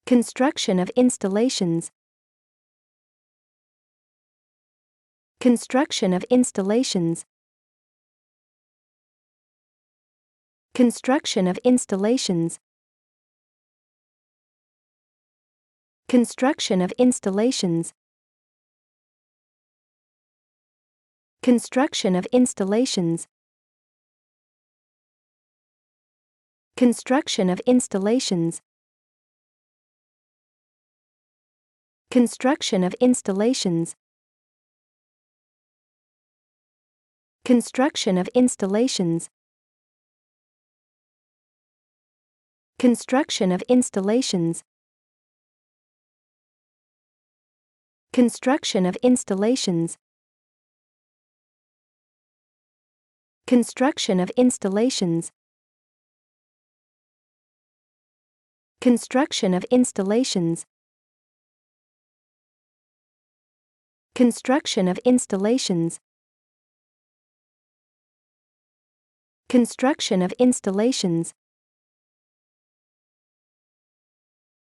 Construction of installations. Construction of installations. Construction of installations. Construction of installations. Construction of installations. Construction of installations. Construction of installations. Construction of installations. Construction of installations. Construction of installations. Construction of installations. Construction of installations. Construction of installations. Construction of installations.